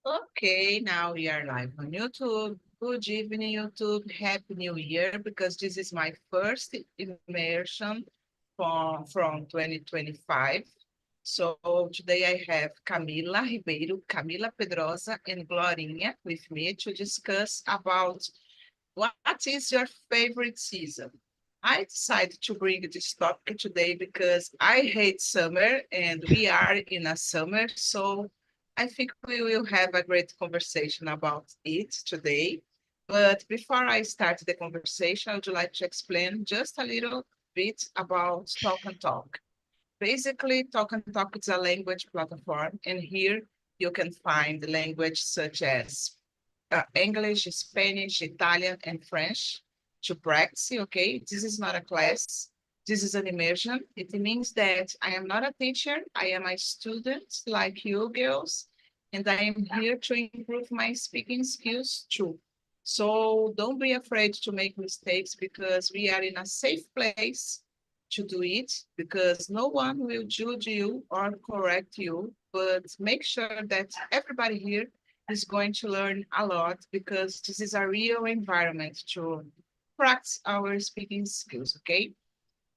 Okay, now we are live on YouTube. Good evening, YouTube. Happy New Year, because this is my first immersion from 2025. So today I have Camila Ribeiro, Camila Pedrosa, and Glorinha with me to discuss about what is your favorite season. I decided to bring this topic today because I hate summer and we are in a summer, so I think we will have a great conversation about it today. But before I start the conversation, I would like to explain just a little bit about Talk and Talk. Basically, Talk and Talk is a language platform, and here you can find language such as English, Spanish, Italian, and French to practice, okay? This is not a class. This is an immersion. It means that I am not a teacher. I am a student like you girls, and I am here to improve my speaking skills too. So don't be afraid to make mistakes because we are in a safe place to do it because no one will judge you or correct you, but make sure that everybody here is going to learn a lot because this is a real environment to practice our speaking skills, okay?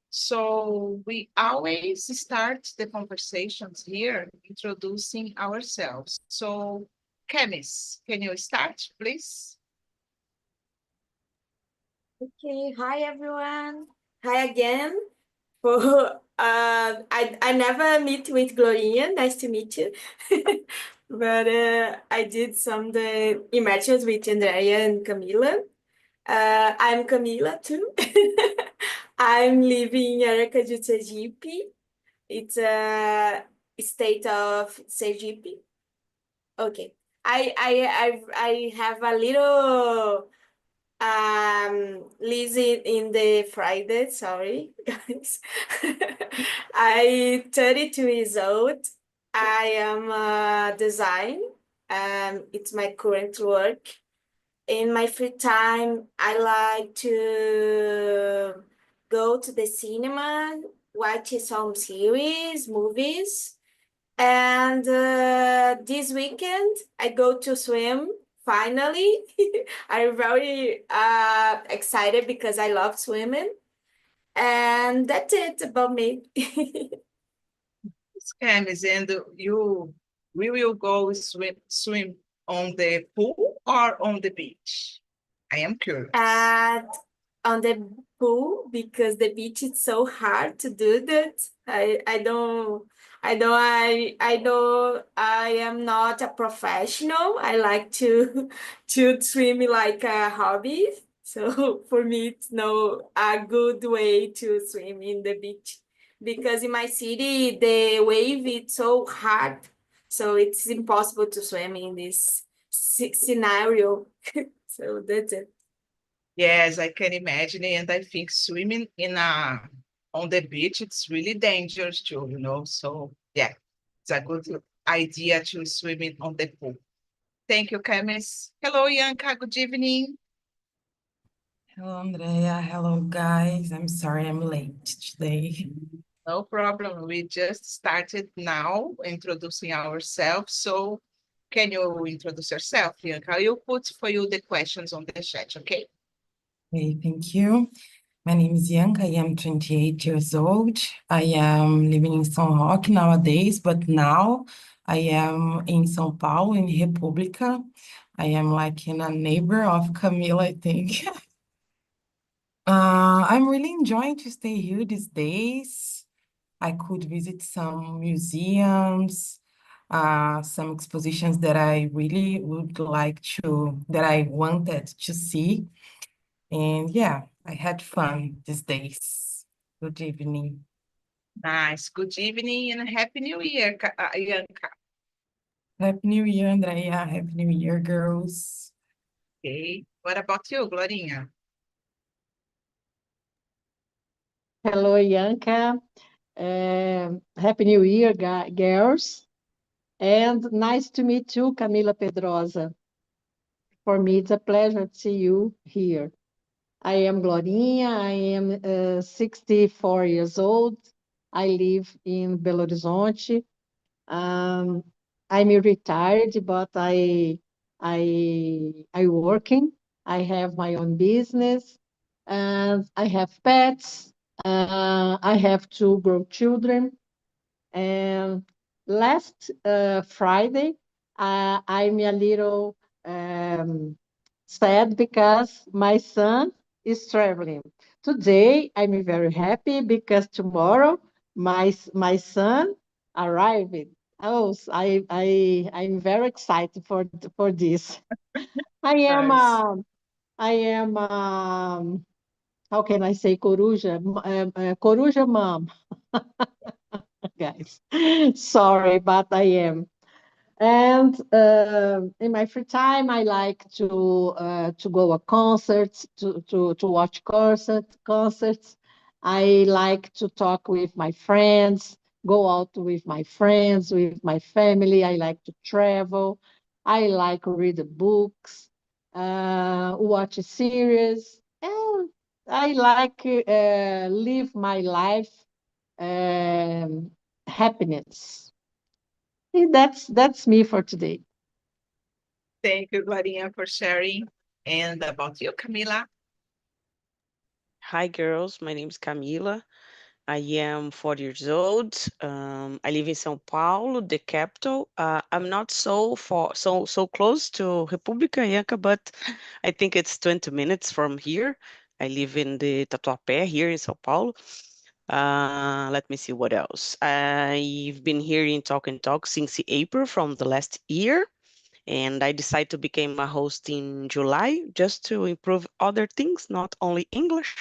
So we always start the conversations here introducing ourselves. So, Camis, can you start, please? Okay, hi everyone. Hi again. For I never meet with Gloria. Nice to meet you. But I did some the immersions with Andrea and Camila. I'm Camila too. I'm living in Aracaju, Sergipe. It's a state of Sergipe. Okay. I have a little lives in the Friday, sorry, guys. I 32 years old. I am design. It's my current work. In my free time, I like to go to the cinema, watch some series, movies. And this weekend, I go to swim. Finally, I'm very excited because I love swimming. And that's it about me. Camis, and we will go swim on the pool or on the beach? I am curious. And on the pool because the beach is so hard to do that. I am not a professional. I like to to swim like a hobby. So for me, it's no a good way to swim in the beach because in my city the wave is so hard, so it's impossible to swim in this scenario. So that's it. Yes, I can imagine, and I think swimming in a on the beach it's really dangerous too, So yeah, it's a good idea to swimming on the pool. Thank you, Camis. Hello, Yanka. Good evening. Hello, Andrea. Hello, guys. I'm sorry I'm late today. No problem. We just started now introducing ourselves. So can you introduce yourself, Yanka? I'll put for you the questions on the chat, okay? Okay, thank you. My name is Bianca. I am 28 years old. I am living in São Roque nowadays, but now I am in São Paulo, in República. I am like in a neighbor of Camila, I think. I'm really enjoying to stay here these days. I could visit some museums, some expositions that I really would like that I wanted to see. And yeah, I had fun these days. Good evening. Nice. Good evening and Happy New Year, Yanka. Happy New Year, Andrea. Happy New Year, girls. Okay. What about you, Glorinha? Hello, Yanka. Happy New Year, girls. And nice to meet you, Camila Pedrosa. For me, it's a pleasure to see you here. I am Glorinha. I am 64 years old. I live in Belo Horizonte. Um, I'm retired, but I working. I have my own business, and I have pets. I have two children. And last Friday, I'm a little sad because my son is traveling. Today, I'm very happy because tomorrow my son arrived. Oh, I'm very excited for this. I am Nice. I am how can I say coruja mom, guys. Sorry, but I am. And in my free time, I like to go to concerts, to watch concerts. I like to talk with my friends, go out with my friends, with my family. I like to travel. I like read books, watch a series, and I like live my life happiness. That's me for today. Thank you, Glorinha, for sharing. And about you, Camila? Hi, girls. My name is Camila. I am 40 years old. I live in São Paulo, the capital. I'm not so close to República Inca, but I think it's 20 minutes from here. I live in the Tatuapé here in São Paulo. Let me see what else. I've been here in Talk and Talk since April from the last year, and I decided to become a host in July just to improve other things, not only English.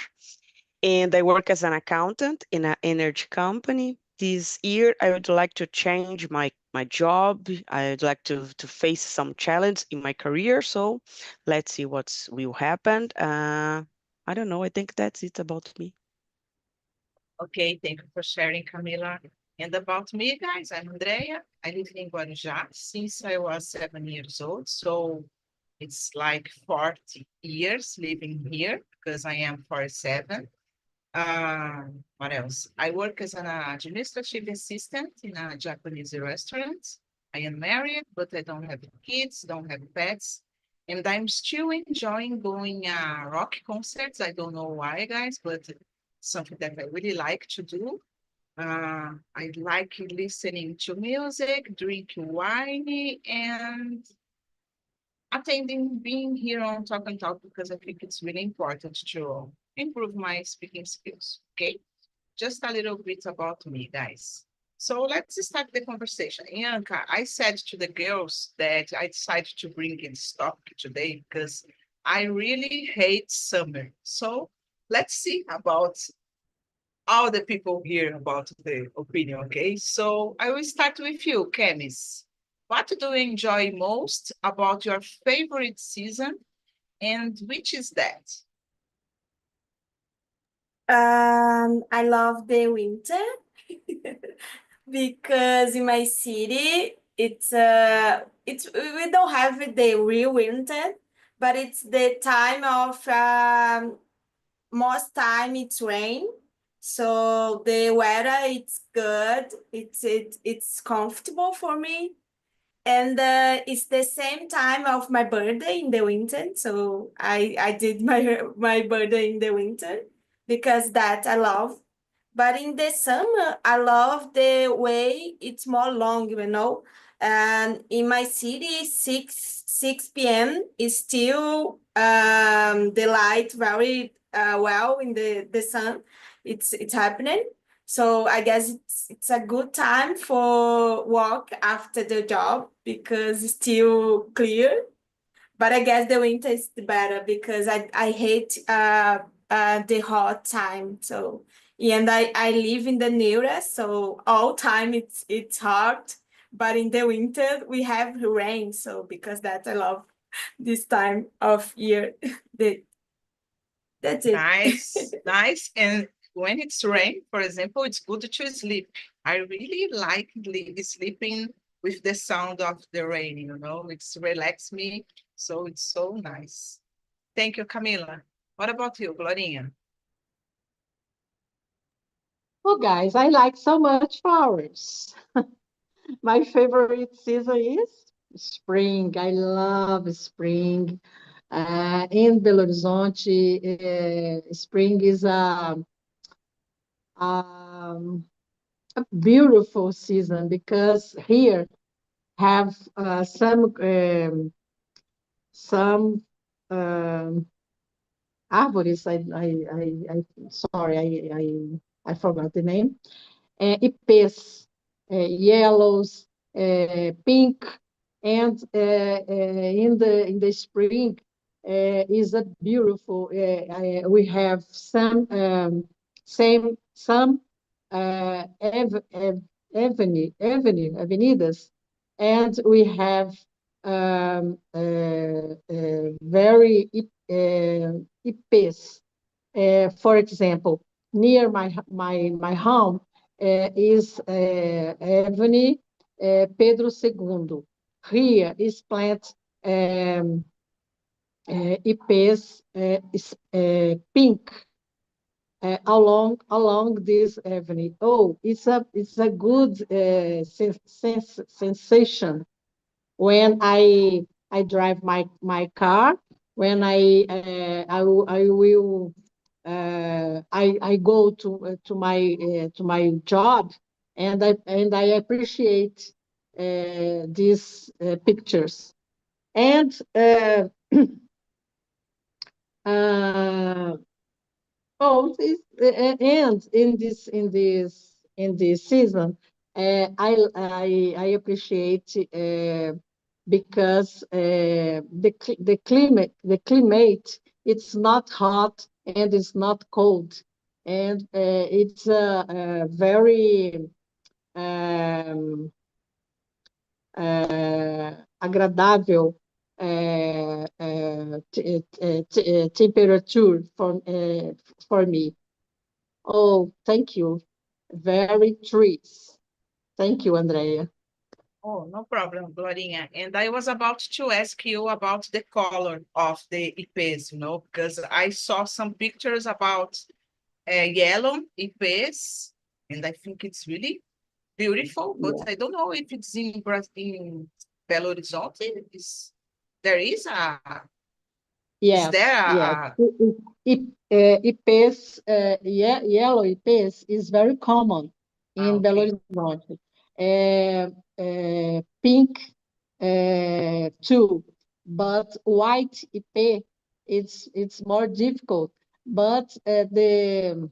And I work as an accountant in an energy company. This year, I would like to change my job. I'd like to face some challenge in my career. So let's see what will happen. I don't know. I think that's it about me. Okay, thank you for sharing, Camila. And about me, guys, I'm Andrea. I live in Guarujá since I was 7 years old. So it's like 40 years living here because I am 47. What else? I work as an administrative assistant in a Japanese restaurant. I am married, but I don't have kids, don't have pets. And I'm still enjoying going rock concerts. I don't know why, guys, but something that I really like to do. I like listening to music, drinking wine, and attending, being here on Talk and Talk because I think it's really important to improve my speaking skills. Okay, just a little bit about me, guys. So let's start the conversation. Ianca, I said to the girls that I decided to bring in this topic today because I really hate summer. So let's see about all the people here about the opinion, okay? So I will start with you, Kemis. What do you enjoy most about your favorite season and which is that? I love the winter because in my city it's we don't have the real winter, but it's the time of most time it's rain. So the weather it's good. It's comfortable for me. And it's the same time of my birthday in the winter. So I did my birthday in the winter because that I love. But in the summer, I love the way it's more long, you know. And in my city, 6 p.m. is still the light very well in the sun. It's happening. So I guess it's a good time for walk after the job because it's still clear. But I guess the winter is better because I hate the hot time. So yeah, and I live in the nearest, so all time it's hot. But in the winter we have rain, so because that I love this time of year. The, that's it. Nice, nice. And when it's rain, for example, it's good to sleep. I really like sleeping with the sound of the rain, you know, it's relax me. So it's so nice. Thank you, Camila. What about you, Glorinha? Oh, guys, I like so much flowers. My favorite season is spring. I love spring. In Belo Horizonte, spring is um, a beautiful season because here have some um, árvores. Sorry, I forgot the name. Ipês, yellows, pink, and in the spring is a beautiful. We have some avenidas, and we have very ipês. For example, near my home is Avenue Pedro II. Here is plant ipês pink along this avenue. Oh, it's a good sensation when I drive my car, when I will I go to my job, and I appreciate these pictures. And uh, and in this season, I appreciate because the climate it's not hot and it's not cold, and it's a very agradável temperature for me. Oh, thank you. Very trees. Thank you, Andrea. Oh, no problem, Glorinha. And I was about to ask you about the color of the ipês, because I saw some pictures about yellow ipês, and I think it's really beautiful, but Yeah. I don't know if it's in Belo Horizonte. There is is there Yes, yes. Ipês, yellow ipês is very common in Belo okay. Horizonte. Pink too, but white ipê it's more difficult. But the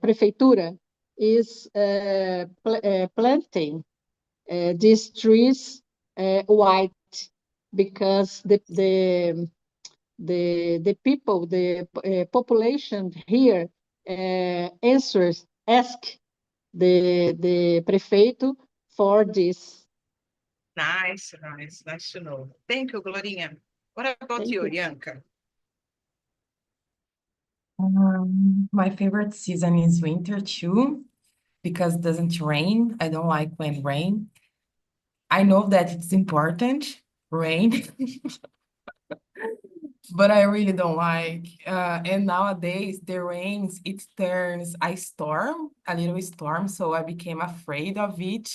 prefeitura is planting these trees white because the people, the population here ask the prefeito for this. Nice, nice to know. Thank you, Glorinha. What about Thank you, you. Bianca? My favorite season is winter too, because it doesn't rain. I don't like when rain. I know that it's important, rain, but I really don't like. And nowadays, the rains, it turns a storm, a little storm, so I became afraid of it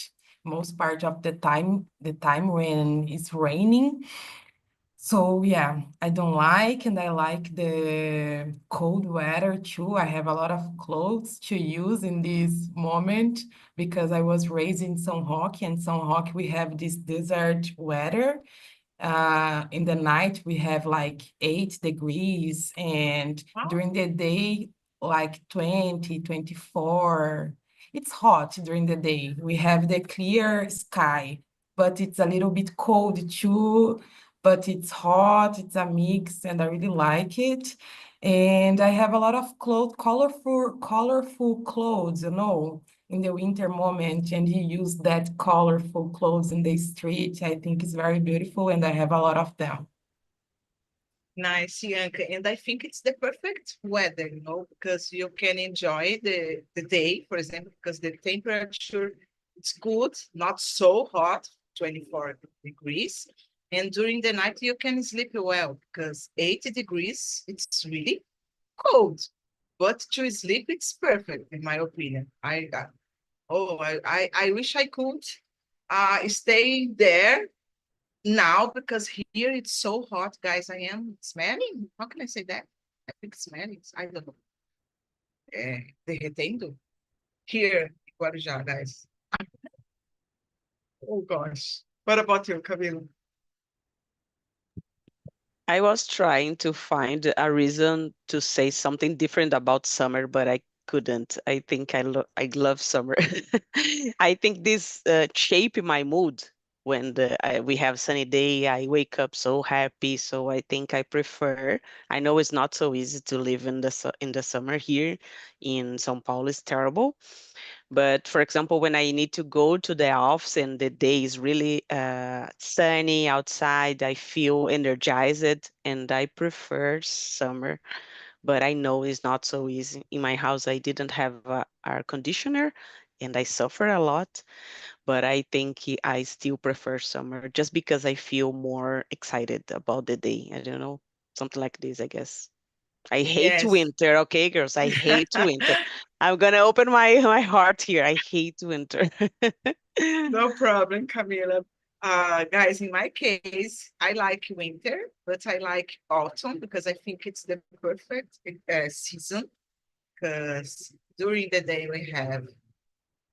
most part of the time when it's raining. So yeah, I don't like, and I like the cold weather too. I have a lot of clothes to use in this moment because I was raised in São Roque, and São Roque we have this desert weather. In the night we have like 8 degrees, and Wow, during the day like 20, 24. It's hot during the day. We have the clear sky, but it's a little bit cold too, but it's hot, it's a mix, and I really like it. And I have a lot of clothes, colorful clothes, in the winter moment, and you use that colorful clothes in the street. I think it's very beautiful, and I have a lot of them. nice, Bianca. And I think it's the perfect weather, because you can enjoy the day, for example, because the temperature it's good, not so hot, 24 degrees. And during the night, you can sleep well because 80 degrees, it's really cold. But to sleep, it's perfect, in my opinion. Oh, I wish I could stay there now because here it's so hot, guys. I am smelling. How can I say that? I think smelling. I don't know. Derretendo. Here, in Guarujá, guys. Oh gosh. What about you, Camila? I was trying to find a reason to say something different about summer, but I couldn't. I think I love summer. I think this shape my mood when we have sunny day. I wake up so happy, so I think I prefer. I know it's not so easy to live in in the summer here in São Paulo. It's terrible, but for example, when I need to go to the office and the day is really sunny outside, I feel energized and I prefer summer. But I know it's not so easy. In my house, I didn't have a air conditioner and I suffer a lot, but I think I still prefer summer just because I feel more excited about the day. I don't know, something like this, I guess. I hate Yes. winter, okay, girls? I hate winter. I'm gonna open my heart here. I hate winter. No problem, Camila. Guys, in my case, I like winter, but I like autumn because I think it's the perfect season because during the day we have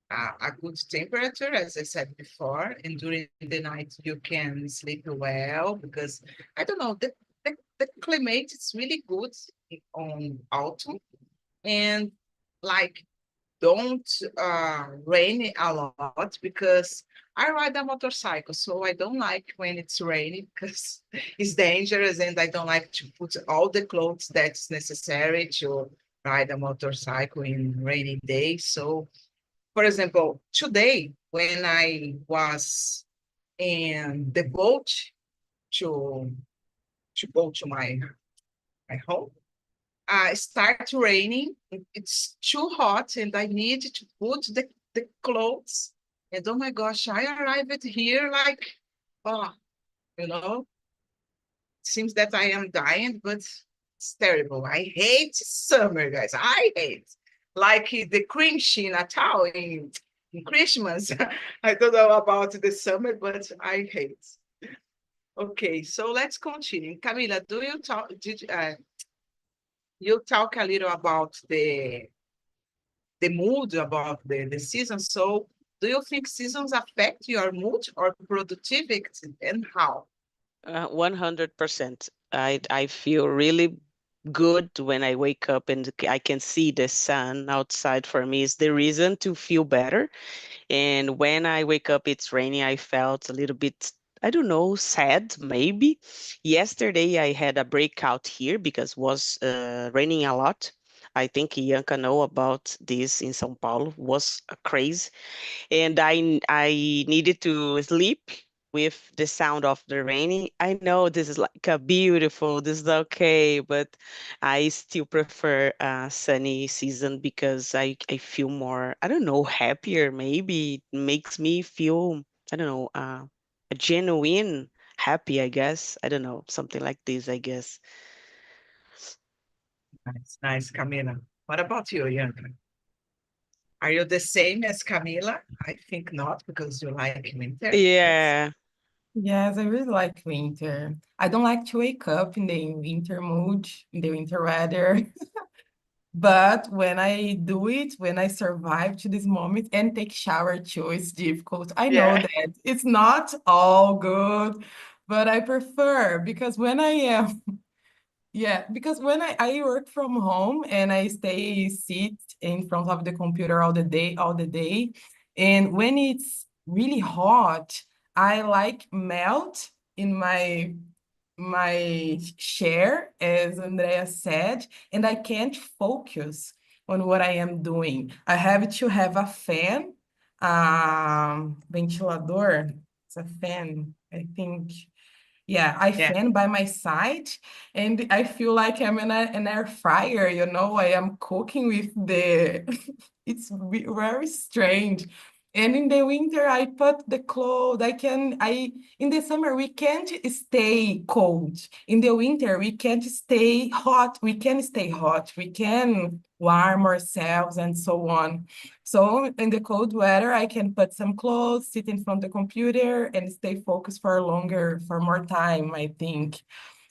a good temperature, as I said before, and during the night you can sleep well because I don't know, the climate is really good on autumn and like don't rain a lot because I ride a motorcycle, so I don't like when it's raining because it's dangerous and I don't like to put all the clothes that's necessary to ride a motorcycle in rainy days. So, for example, today when I was in the boat to go to my home, starts raining. It's too hot, and I need to put the clothes. And oh my gosh, I arrived here like, oh, you know, seems that I am dying, but it's terrible. I hate summer, guys. I hate like the Grinch in Natal in Christmas. I don't know about the summer, but I hate. Okay, so let's continue. Camila, do you talk? Did you talk a little about the mood about the season. So do you think seasons affect your mood or productivity and how? 100%. I feel really good when I wake up and I can see the sun outside. For me is the reason to feel better. And when I wake up, it's raining, I felt a little bit, I don't know, sad maybe. Yesterday I had a breakout here because was raining a lot. I think Ianca know about this in São Paulo, was crazy. And I needed to sleep with the sound of the raining. I know this is like a beautiful, this is okay, but I still prefer sunny season because I feel more, I don't know, happier. Maybe it makes me feel, I don't know, a genuine happy, I guess. I don't know, something like this, I guess. Nice, nice, Camila. What about you, Bianca? Are you the same as Camila? I think not because you like winter. But Yeah. Yes, I really like winter. I don't like to wake up in the winter mood, in the winter weather. But when I do it, when I survive to this moment and take shower too, it's difficult. I know yeah, that it's not all good, but I prefer because when I am, yeah, because when I work from home and I sit in front of the computer all the day, and when it's really hot, I like melt in my chair, as Andrea said, and I can't focus on what I am doing. I have to have a fan, ventilador, it's a fan, I think. Yeah, I yeah. fan by my side, and I feel like I'm in an air fryer, I am cooking with the, it's very strange. And in the winter, I put the clothes. In the summer, we can't stay cold. In the winter, we can't stay hot. We can stay hot. We can warm ourselves and so on. So in the cold weather, I can put some clothes, sit in front of the computer and stay focused for more time, I think.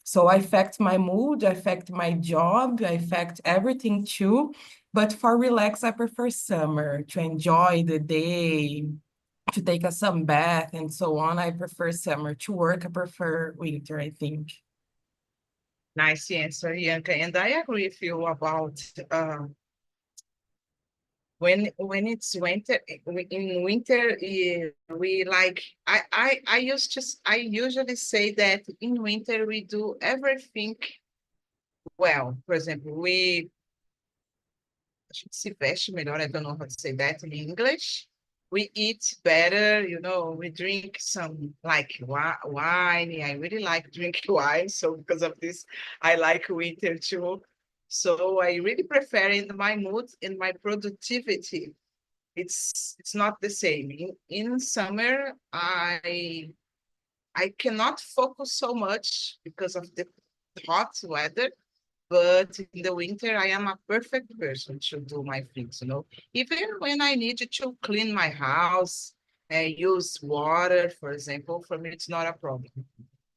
So I affect my mood, I affect my job, I affect everything too. But for relax, I prefer summer to enjoy the day, to take a sun bath and so on. I prefer summer. To work, I prefer winter, I think. Nice answer, Bianca. And I agree with you about when it's winter. In winter, we like I usually say that in winter we do everything well. For example, a gente se veste melhor. I don't know how to say that in English. We eat better, we drink some like wine. I really like drinking wine. So because of this, I like winter too. So I really prefer in my mood, in my productivity. It's not the same. In summer, I cannot focus so much because of the hot weather. But in the winter, I am a perfect person to do my things. Even when I need to clean my house, use water, for example, for me, it's not a problem.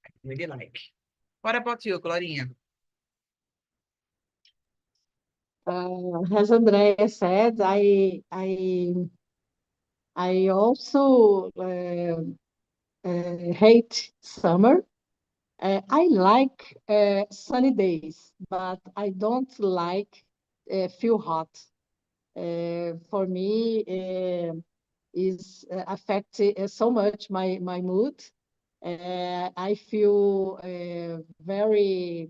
I really like. What about you, Glorinha? As Andrea said, I also hate summer. I like sunny days, but I don't like feel hot. For me, is affect so much my mood. I feel very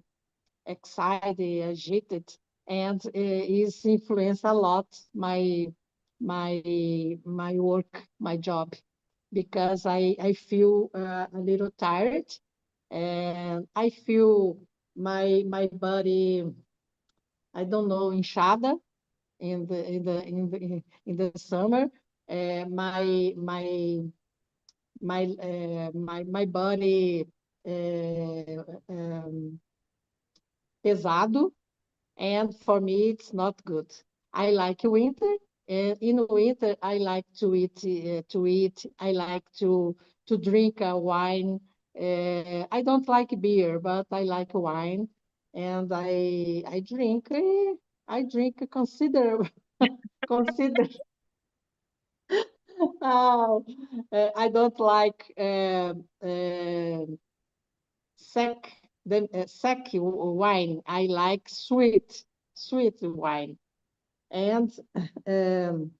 excited, agitated, and is influence a lot my work, my job, because I feel a little tired, and I feel my body, I don't know, inchada in the summer. My body pesado, and for me it's not good. I like winter, and in winter I like to eat. I like to drink a wine. I don't like beer, but I like wine, and I drink consider consider. Oh, I don't like sec sec wine. I like sweet wine. And um,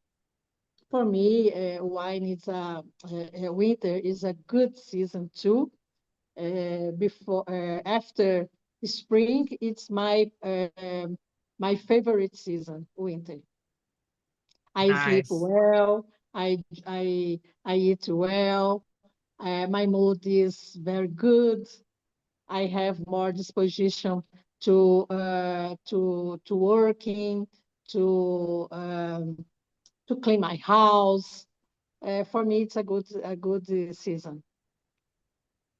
for me, wine is winter is a good season too. Before After spring, it's my favorite season, winter. I sleep Nice. well. I eat well. My mood is very good. I have more disposition to working, to to clean my house. For me, it's a good season.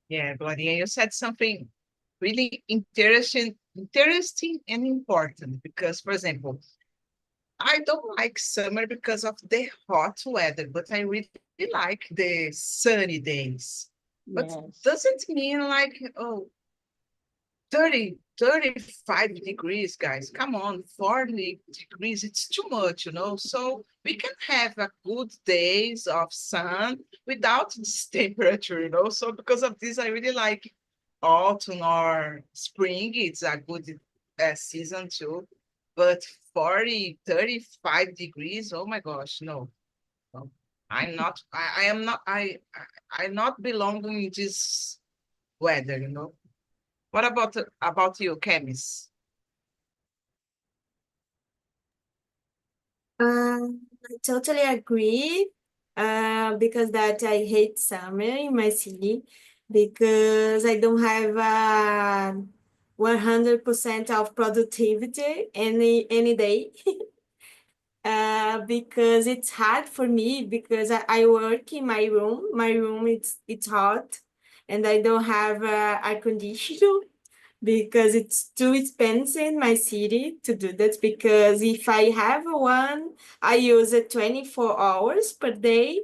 Yeah, Glorinha, you said something really interesting and important because, for example, I don't like summer because of the hot weather, but I really like the sunny days. But Yes, doesn't mean like, oh, 35 degrees, guys. Come on, 40 degrees, it's too much. So we can have a good days of sun without this temperature. So because of this, I really like autumn or spring. It's a good season too. But 40, 35 degrees, oh my gosh, no. No. I'm not, I am not, I not belonging in this weather. What about you, Camis? I totally agree. Because that I hate summer in my city because I don't have 100% of productivity any day. because it's hard for me because I work in my room. My room it's hot, and I don't have air conditioner because it's too expensive in my city to do that. Because if I have one, I use it 24 hours per day.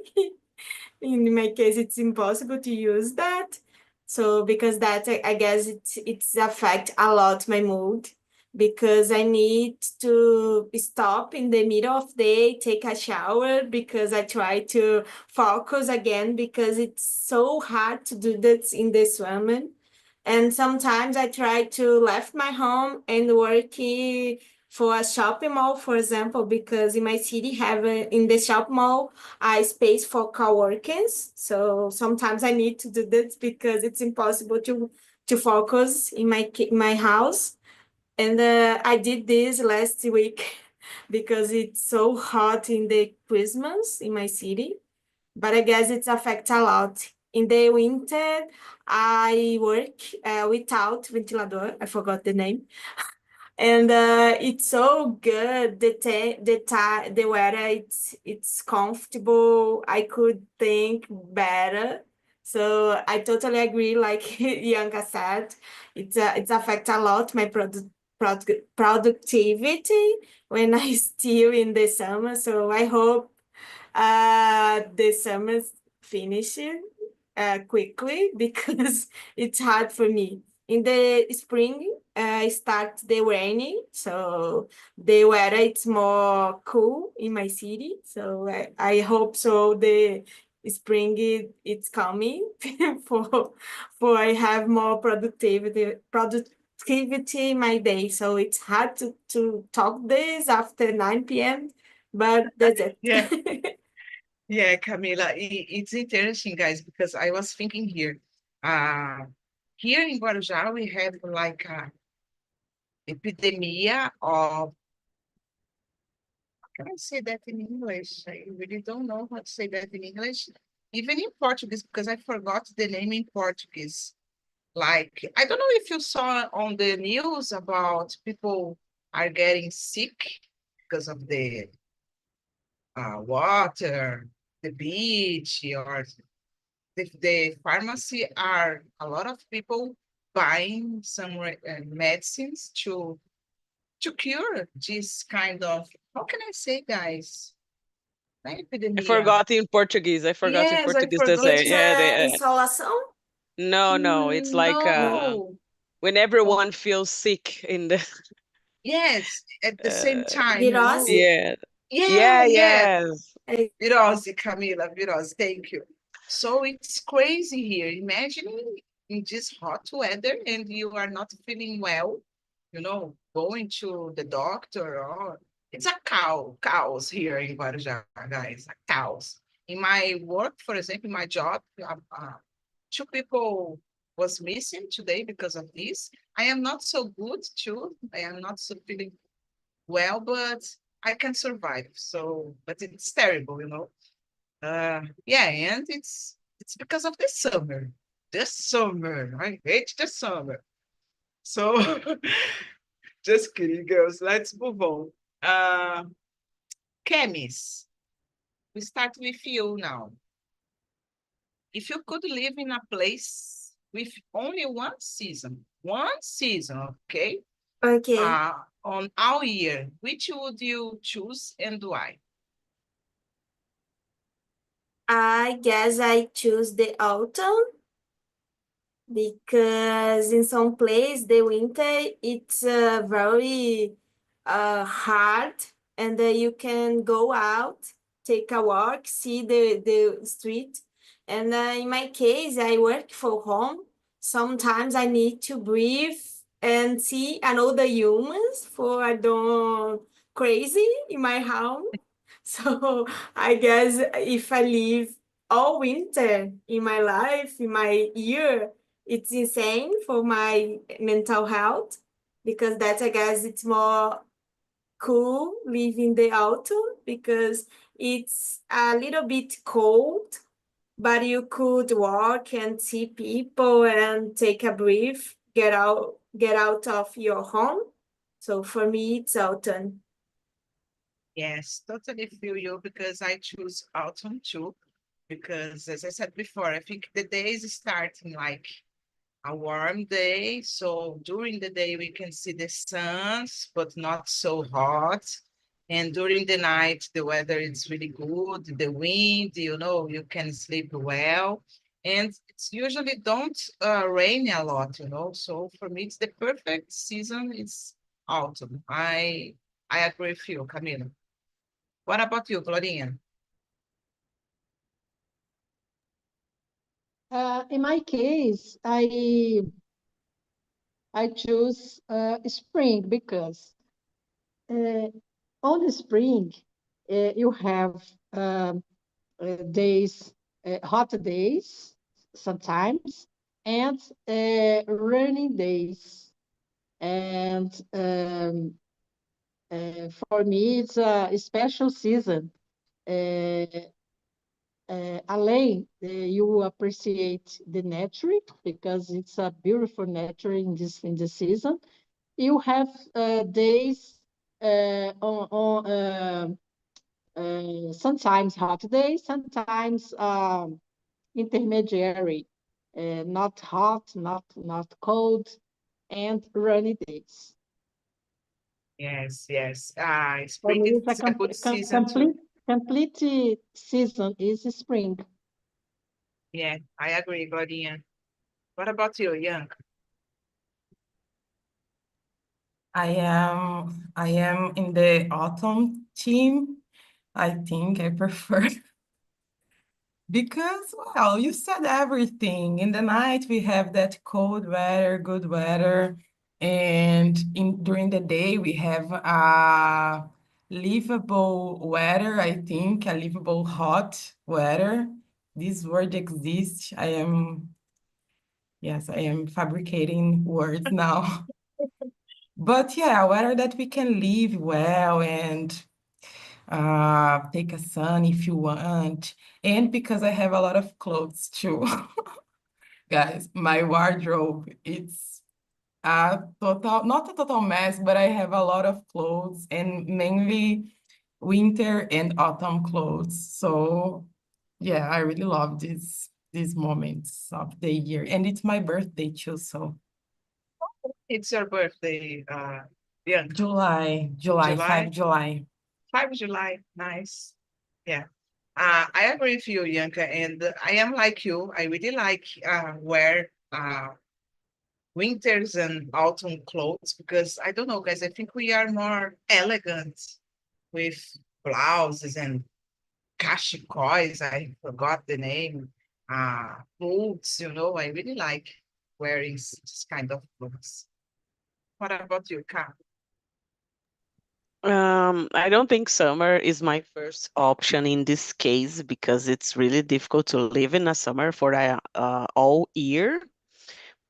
In my case, it's impossible to use that. So because that, I guess it's affect a lot my mood because I need to stop in the middle of the day, take a shower because I try to focus again because it's so hard to do that in the summer. And sometimes I try to left my home and work for a shopping mall, for example, because in my city have in the shop mall a space for co-workers. So sometimes I need to do this because it's impossible to focus in my house. And I did this last week because it's so hot in the Christmas in my city. But I guess it affects a lot. In the winter, I work without ventilator. I forgot the name. And it's so good. The weather it's comfortable. I could think better. So I totally agree. Like Yanka said, it's affect a lot my productivity when I still in the summer. So I hope the summer finishing quickly because it's hard for me. In the spring, start the raining, so the weather it's more cool in my city. So I hope so. The spring it's coming for I have more productivity in my day. So it's hard to talk this after 9 p.m. But that's it. Yeah. Yeah, Camila, it's interesting, guys, because I was thinking here. Uh, Here in Guarujá, we have like a epidemia of, how can I say that in English? I really don't know how to say that in English. Even in Portuguese, because I forgot the name in Portuguese. Like, I don't know if you saw on the news about people are getting sick because of the water, the beach, or the pharmacy are a lot of people buying some medicines to cure this kind of, how can I say, guys? Not I epidemia. forgot in Portuguese. I forgot in Yes, I Portuguese to forgot say. It's to. Yeah, insolação. no. It's like No. when Oh, everyone feels sick in the yes, at the same uh, time, you Virose. know. yeah. Yeah, Yeah, yeah. yes. Virose, Camila, virose, thank you. So it's crazy here. Imagine in this hot weather and you are not feeling well, going to the doctor, or it's a chaos here in Guarujá, guys, a chaos. In my work, for example, in my job, two people was missing today because of this. I am not so good too. I am not so feeling well, but I can survive. So, but it's terrible. Yeah, and it's because of the summer. The summer. I hate the summer. So just kidding, girls. Let's move on. Chemis, we start with you now. If you could live in a place with only one season, okay? Okay. On all year, which would you choose and why? I guess I choose the autumn because in some place the winter it's very hard and you can go out, take a walk, see the street. And in my case, I work from home. Sometimes I need to breathe and see another humans for I don't crazy in my home. So I guess if I live all winter in my life, in my year, it's insane for my mental health because that I guess it's more cool living the autumn because it's a little bit cold, but you could walk and see people and take a breath, get out of your home. So for me, it's autumn. Yes, totally feel you because I choose autumn too. Because as I said before, I think the day is starting like a warm day. So during the day, we can see the suns, but not so hot. And during the night, the weather is really good. The wind, you can sleep well. And it's usually don't rain a lot, So for me, it's the perfect season. It's autumn. I agree with you, Camila. What about you, Glorinha? In my case, I choose spring because uh, on the spring you have days, hot days sometimes, and rainy days. And for me, it's a special season. Uh, Além, you appreciate the nature because it's a beautiful nature in this season. You have days sometimes hot days, sometimes intermediary, not hot, not cold, and rainy days. Yes, yes. For Spring me, it's a is a good season too. complete season is spring. Yeah, I agree, Glorinha. What about you, Young? I am in the autumn team. I think I prefer because, well, you said everything. In the night, we have that cold weather, good weather, and during the day, we have livable weather, I think, a livable hot weather. This word exists. Yes, I am fabricating words now. But yeah, weather that we can live well and take a sun if you want. And because I have a lot of clothes too. Guys, my wardrobe, it's not a total mess, but I have a lot of clothes and mainly winter and autumn clothes. So yeah, I really love these moments of the year. And it's my birthday too, so It's your birthday, Young. July, 5 July, July. 5 July. Nice. Yeah. I agree with you, Yanka, and I am like you. I really like wear winters and autumn clothes because I don't know, guys. I think we are more elegant with blouses and kashikois. I forgot the name. Boots. I really like wearing this kind of clothes. What about you, Ka? I don't think summer is my first option in this case because it's really difficult to live in a summer for all year.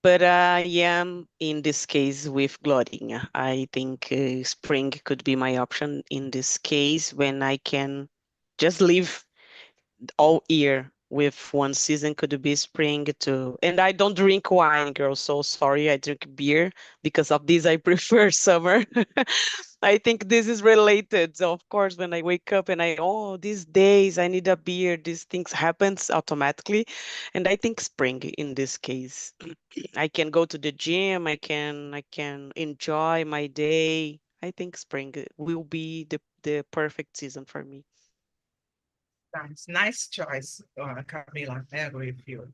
But I am in this case with Glorinha. I think spring could be my option in this case when I can just live all year with one season could be spring too. And I don't drink wine, girl, so sorry. I drink beer. Because of this I prefer summer. I think this is related. So of course when I wake up and these days I need a beer, these things happens automatically. And I think spring in this case. I can go to the gym, I can enjoy my day. I think spring will be the perfect season for me. Nice choice, Camila. I agree with you.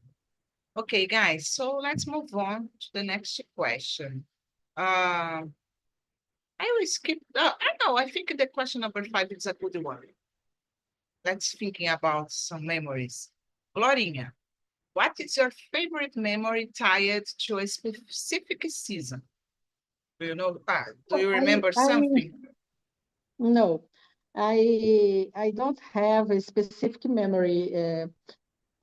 Okay, guys, so let's move on to the next question. Uh, I will skip. I know. I think the question number 5 is a good one. Let's thinking about some memories. Glorinha, what is your favorite memory tied to a specific season? Do you remember I something? No, I don't have a specific memory.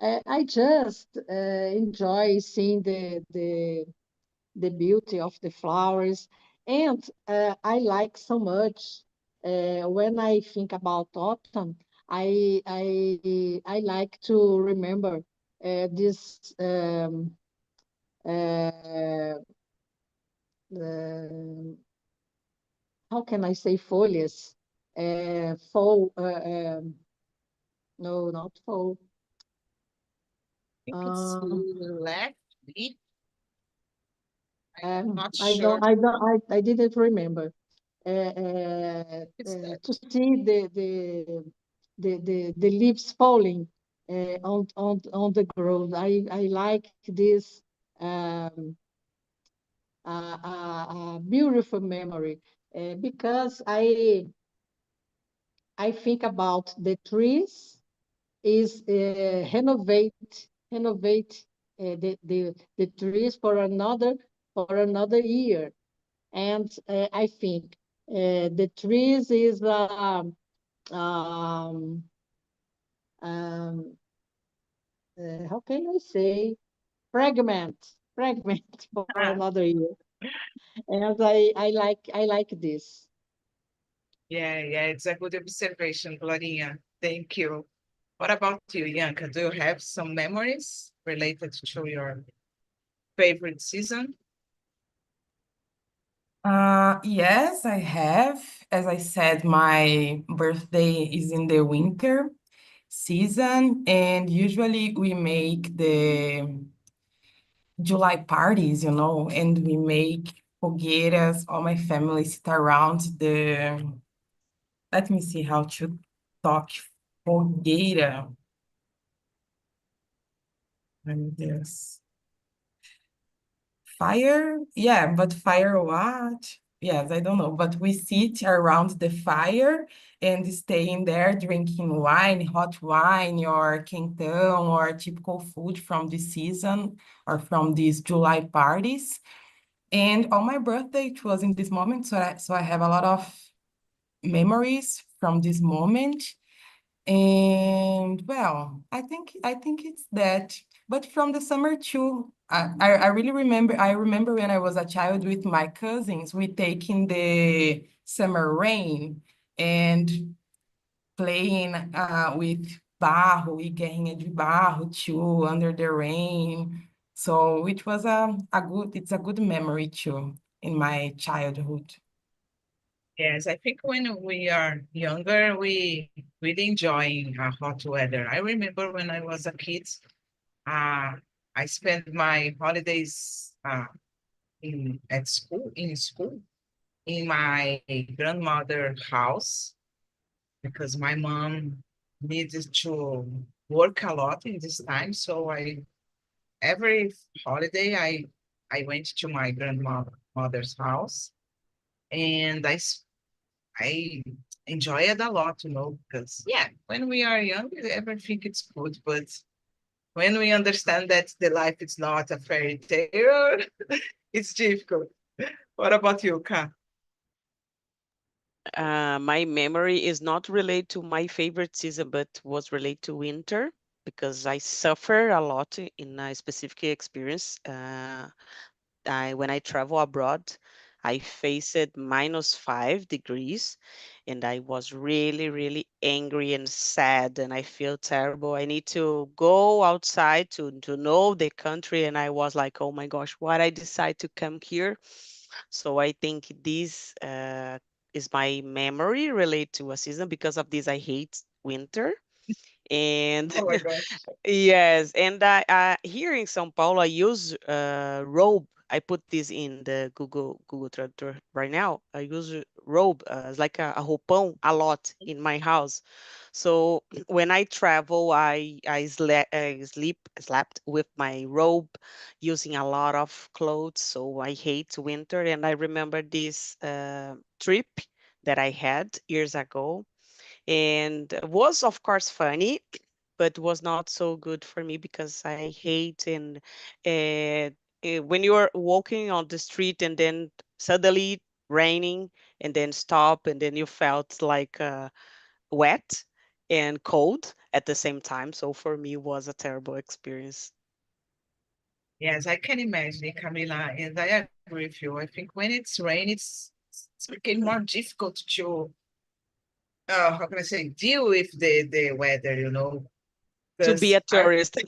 I just enjoy seeing the beauty of the flowers, and I like so much when I think about autumn. I like to remember this uh, how can I say folhas? fall. No, not fall. I think it's Um, left leaf. I'm um, not I sure. I didn't remember. It's that. To see the leaves falling on the ground. I like this um, a beautiful memory because I think about the trees is renovate the trees for another year. And I think the trees is um, um, how can I say fragment for Ah, another year. And I like this. yeah, it's a good observation, Gloria. Thank you. What about you, Yanka? Do you have some memories related to your favorite season? Yes, I have. As I said, my birthday is in the winter season, and usually we make the July parties, and we make fogueiras. All my family sit around let me see how to talk fogueira. And this fire, yeah, but fire what? Yes, I don't know, but we sit around the fire and staying there drinking wine, hot wine or quentão or typical food from the season or from these July parties. And on my birthday, it was in this moment, so I have a lot of memories from this moment. And well, I think it's that. But from the summer too, I really remember. I remember when I was a child with my cousins, we taking the summer rain and playing with barro e guerrinha de barro too under the rain. So it was it's a good memory too in my childhood. Yes, I think when we are younger, we really enjoy hot weather. I remember when I was a kid, uh, I spent my holidays in school, in my grandmother's house, because my mom needed to work a lot in this time. So every holiday I went to my grandmother's house, and I enjoy it a lot, because yeah, when we are young, everything is good, but when we understand that the life is not a fairy tale, it's difficult. What about you, Ka? My memory is not related to my favorite season, but was related to winter because I suffer a lot in a specific experience. When I travel abroad, I faced -5 degrees, and I was really, really angry and sad, and I feel terrible. I need to go outside to know the country, and I was like, oh my gosh, why I decide to come here? So I think this is my memory related to a season. Because of this, I hate winter. And Oh my gosh. yes, and here in São Paulo, I use robe. I put this in the Google Tradutor right now. I use robe as like a roupão a lot in my house. So when I travel, I slept with my robe, using a lot of clothes. So I hate winter, and I remember this trip that I had years ago, and was of course funny, but was not so good for me because I hate and when you are walking on the street and then suddenly raining and then stop and then you felt like wet and cold at the same time. So for me, it was a terrible experience. Yes, I can imagine, Camila, and I agree with you. I think when it's rain, it's became more difficult to how can I say, deal with the weather, To be because a tourist.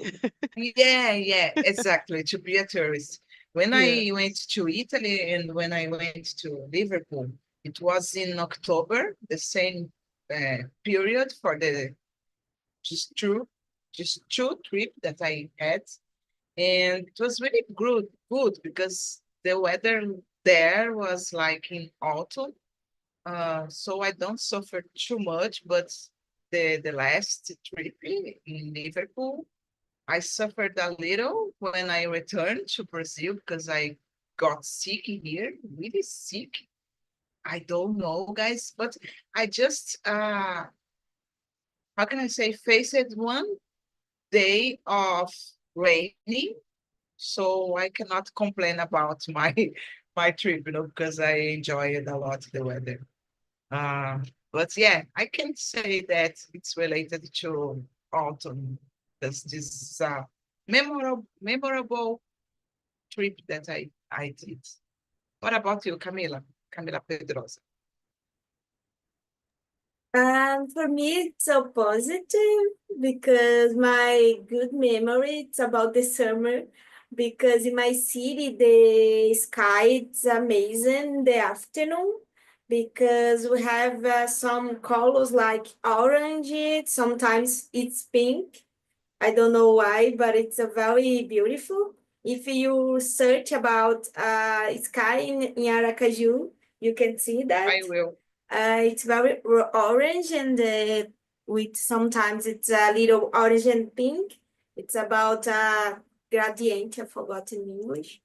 yeah, exactly, to be a tourist. When Yeah. I went to Italy and when I went to Liverpool, It was in October, the same period for the just two, just two trip that I had, and it was really good because the weather there was like in autumn, so I don't suffer too much. But the last trip in Liverpool, I suffered a little when I returned to Brazil because I got sick here, really sick. I don't know, guys, but I just how can I say, faced one day of rainy, so I cannot complain about my my trip, because I enjoyed a lot the weather. Uh, but yeah, I can say that it's related to autumn because this is a memorable trip that I did. What about you, Camila? Camila Pedrosa. For me, it's so positive because my good memory it's about the summer. Because in my city, the sky it's amazing in the afternoon because we have some colors like orange, sometimes it's pink. I don't know why, but it's a very beautiful. If you search about sky in Aracaju, you can see I that. will. It's very orange and with sometimes it's a little orange and pink. It's about gradient, I forgot in English.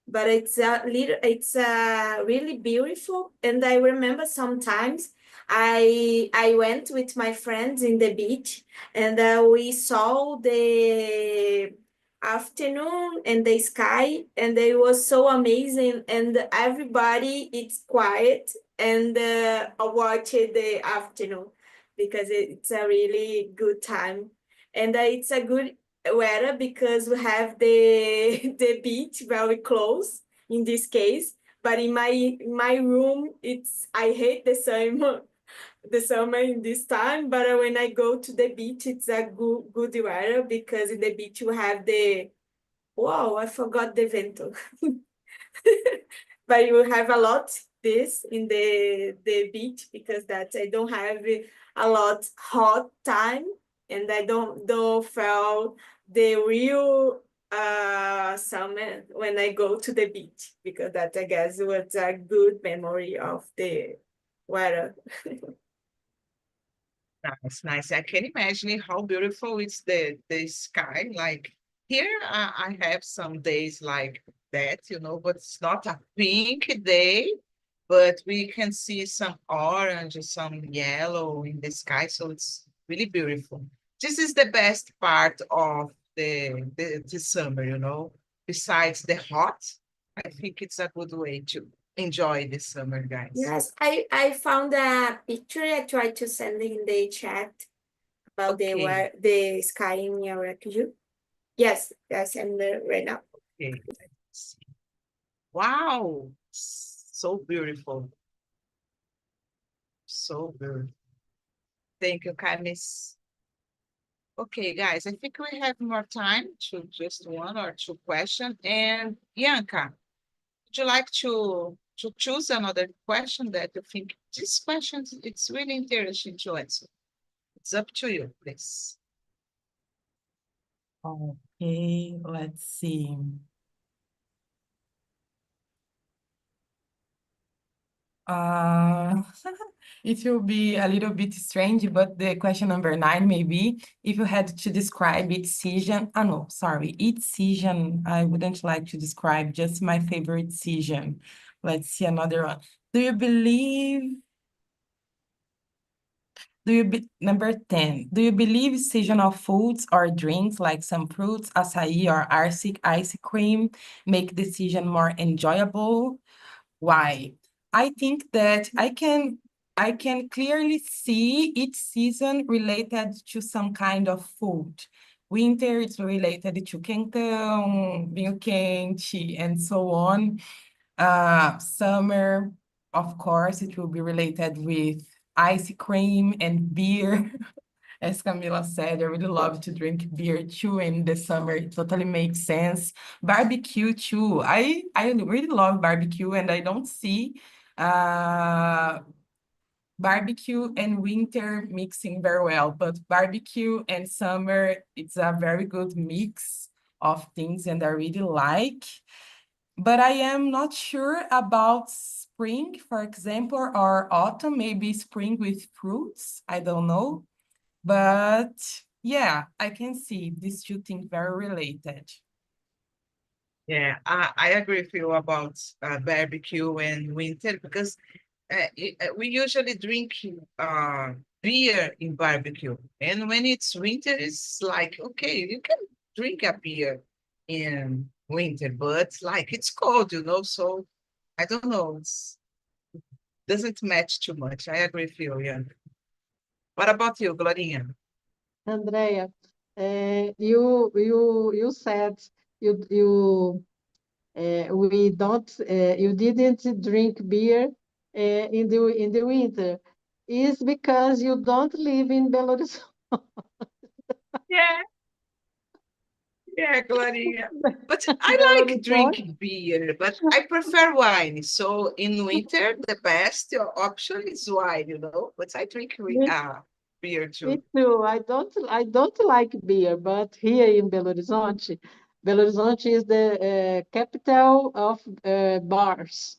But it's a little, it's really beautiful. And I remember sometimes I went with my friends in the beach and we saw the afternoon and the sky and it was so amazing and everybody it's quiet and watch the afternoon because it's a really good time and it's a good weather because we have the the beach very close in this case. But in my room, it's I hate the summer in this time. But when I go to the beach, it's a good weather because in the beach we have the wow, I forgot the vento. But you have a lot this in the beach because that I don't have a lot hot time and I don't feel the real summer when I go to the beach because that I guess was a good memory of the weather. Nice, nice. I can imagine how beautiful it's the sky. Like here, I have some days like that, but it's not a pink day, but we can see some orange, some yellow in the sky, so it's really beautiful. This is the best part of the summer, Besides the hot, I think it's a good way to enjoy the summer, guys. Yes, I found a picture. I tried to send in the chat about Okay, the sky in your refugee. Yes, yes, I'm there right now. okay. Let's see. Wow, so beautiful. So beautiful. Thank you, Camis. Okay, guys, I think we have more time to just one or two questions. And Bianca, would you like to choose another question that you think this question it's really interesting to answer? It's up to you, please. Okay, let's see. Uh, it will be a little bit strange, but the question number 9, maybe, if you had to describe each season, no, sorry, each season, I wouldn't like to describe just my favorite season. Let's see another one. Do you believe, number 10, do you believe seasonal foods or drinks like some fruits, acai or ice cream make the season more enjoyable? Why? I think that I can clearly see each season related to some kind of food. Winter is related to quentão, vinho quente, and so on. Summer, of course, it will be related with ice cream and beer. As Camila said, I really love to drink beer too in the summer. It totally makes sense. Barbecue too. I really love barbecue and I don't see Uh, barbecue and winter mixing very well, but barbecue and summer, it's a very good mix of things and I really like. But I am not sure about spring, for example, or autumn, maybe spring with fruits. I don't know. But yeah, I can see these two things very related. Yeah, I agree with you about barbecue and winter because we usually drink beer in barbecue. And when it's winter, it's like, okay, you can drink a beer in winter, but like it's cold, so I don't know, it's doesn't match too much. I agree with you, yeah. What about you, Glorinha? Andrea, you said we don't you didn't drink beer in the winter. Is because you don't live in Belo Horizonte. Yeah, yeah, Gloria. But I Belo like Horizonte, drinking beer, but I prefer wine. So in winter, the best option is wine, But I drink me, beer me too. too. I don't like beer, but here in Belo Horizonte is the capital of bars.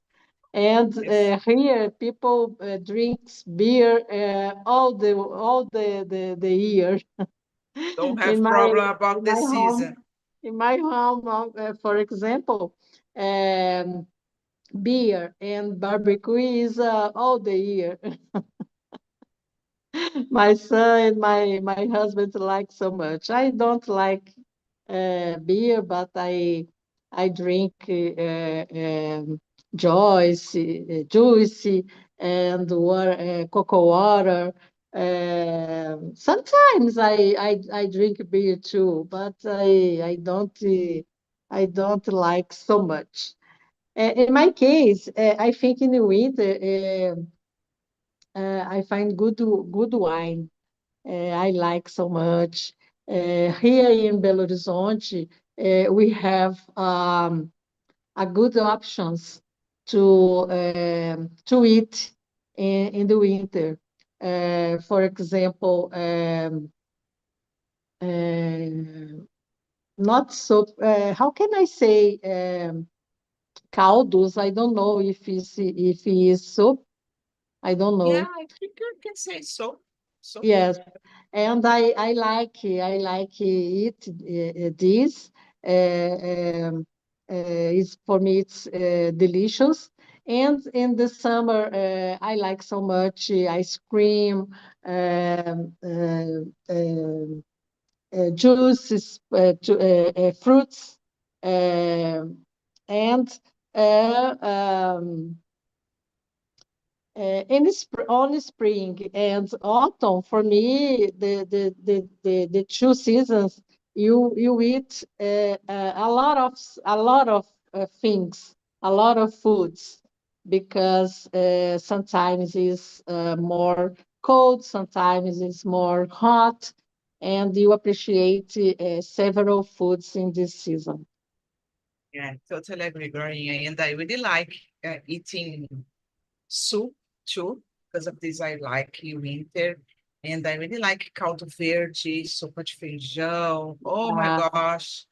And Yes. here, people drinks beer all the year. Don't In have my problem in about the my season. home, for example, beer and barbecue is all the year. My son and my husband like so much. I don't like beer, but I drink juice and cocoa water. Sometimes I drink beer too, but I don't like so much. In my case, I think in the winter I find good wine. I like so much. Here in Belo Horizonte, we have a good options to eat in the winter. For example, not so. How can I say caldos? I don't know if it is soup. I don't Yeah, know. I think I can say so. So Yes, and I like it this is for me it's delicious. And in the summer I like so much ice cream, juices, fruits, and uh, um, on spring and autumn, for me, the two seasons, you eat a lot of things, a lot of foods, because sometimes it's more cold, sometimes it's more hot, and you appreciate several foods in this season. yeah, totally agree, Gloria. And I really like eating soup too, because of this I like winter. And I really like caldo verde, sopa de feijão. Oh my Uh, gosh.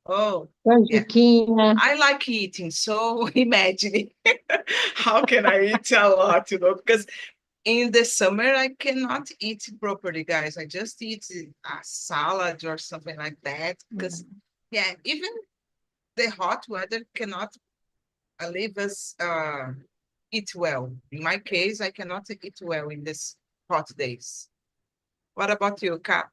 Oh, yeah. Canjiquinha. I like eating, so imagine how can I eat a lot, Because in the summer I cannot eat properly, guys. I just eat a salad or something like that. Because yeah, even the hot weather cannot leave us eat well. In my case, I cannot eat well in this hot days. What about you, Kat?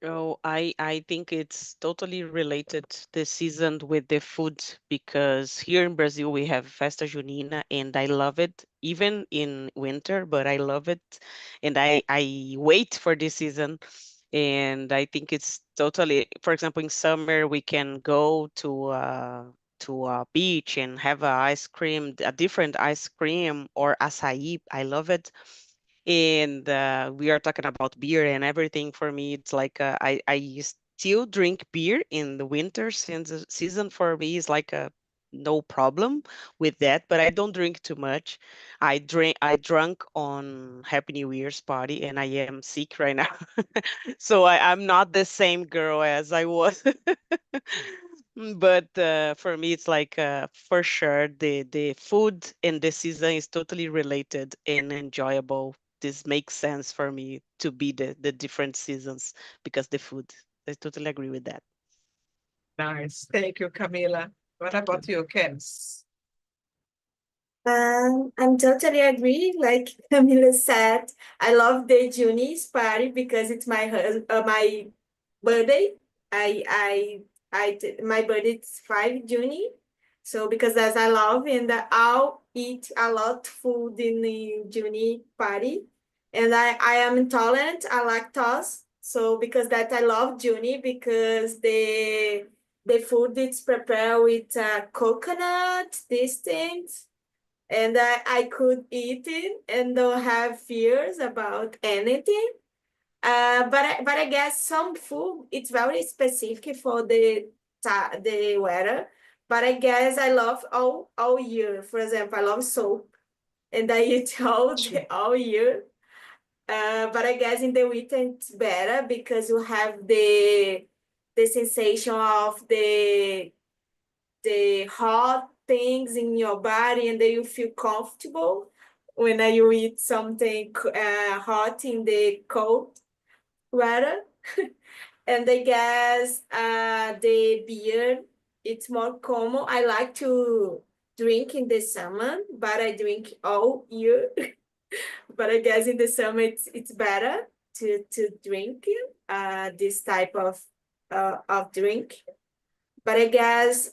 Oh, I think it's totally related the season with the food because here in Brazil we have Festa Junina and I love it even in winter, but I love it and I wait for this season and I think it's totally, for example, in summer we can go to a beach and have a ice cream, a different ice cream or acai. I love it and we are talking about beer and everything. For me it's like I still drink beer in the winter since the season for me is like a no problem with that, but I don't drink too much. I drunk on Happy New Year's party, and I am sick right now. So I'm not the same girl as I was. But for me, it's like for sure the food and the season is totally related and enjoyable. This makes sense for me to be the different seasons because the food. I totally agree with that. Nice. Thank you, Camila. What about you, Kems? I'm totally agree. Like Camila said, I love the Juni's party because it's my birthday. My birthday is 5 June. So because as I love and I'll eat a lot food in the June party. And I am intolerant, I lactose. So because that I love June because the food is prepared with coconut, these things and I could eat it and don't have fears about anything. But I guess some food it's very specific for the weather. But I guess I love all year. For example, I love soap, and I eat all year. But I guess in the winter it's better because you have the sensation of the hot things in your body and then you feel comfortable when you eat something hot in the cold weather. And I guess the beer, it's more common. I like to drink in the summer, but I drink all year. But I guess in the summer it's better to drink this type of drink. But I guess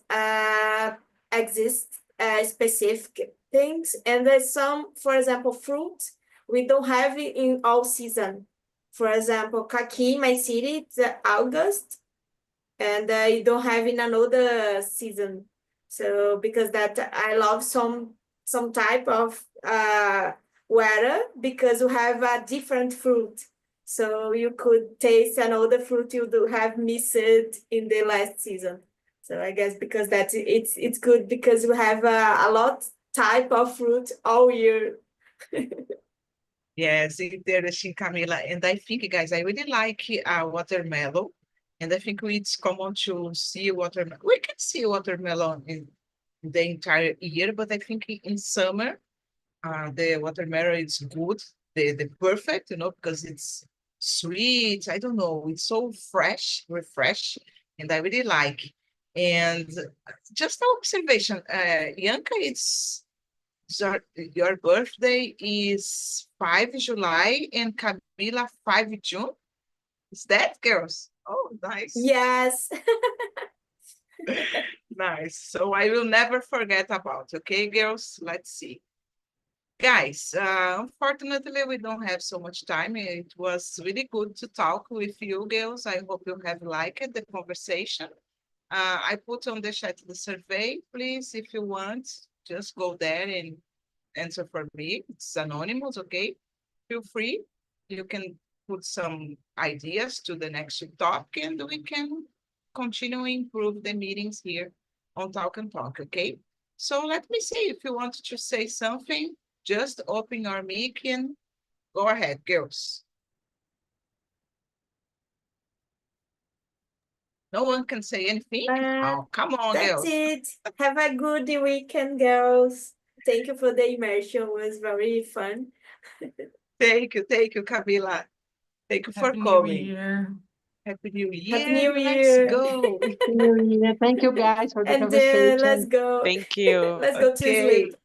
exist specific things, and there's some, for example, fruit we don't have it in all season. For example, kaki, my city, it's August, and you don't have in another season. So because that I love some type of weather because you have a different fruit. So you could taste another fruit you do have missed in the last season. So I guess because that it's good because you have a lot type of fruit all year. Yes, interesting, Camila. And I think, guys, I really like watermelon. And I think it's common to see watermelon. We can see watermelon in the entire year, but I think in summer, the watermelon is good, the perfect, because it's sweet. I don't know, it's so fresh, refresh, and I really like. And just an observation, Bianca, your birthday is 5 July and Camila 5 June. Is that, girls? Oh, nice. Yes. Nice. So I will never forget about, okay, girls? Let's see. Guys, unfortunately, we don't have so much time. It was really good to talk with you, girls. I hope you have liked the conversation. I put on the chat the survey. Please, if you want, just go there and answer for me. It's anonymous, okay? Feel free. You can put some ideas to the next talk and we can continue improve the meetings here on Talk and Talk, okay? So let me see if you want to say something, just open your mic and go ahead, girls. No one can say anything? Oh, come on, That's girls. it. Have a good weekend, girls. Thank you for the immersion. It was very fun. Thank you, Camila. Thank you for Happy New coming. Year. Happy New Happy Year. New Let's Year. go. New Year. Thank you guys for the And let's conversation. go. Thank you. Let's go to Okay. sleep.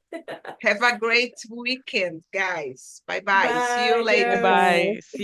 Have a great weekend, guys. Bye-bye. See you Bye, later. girls. Bye. Bye. See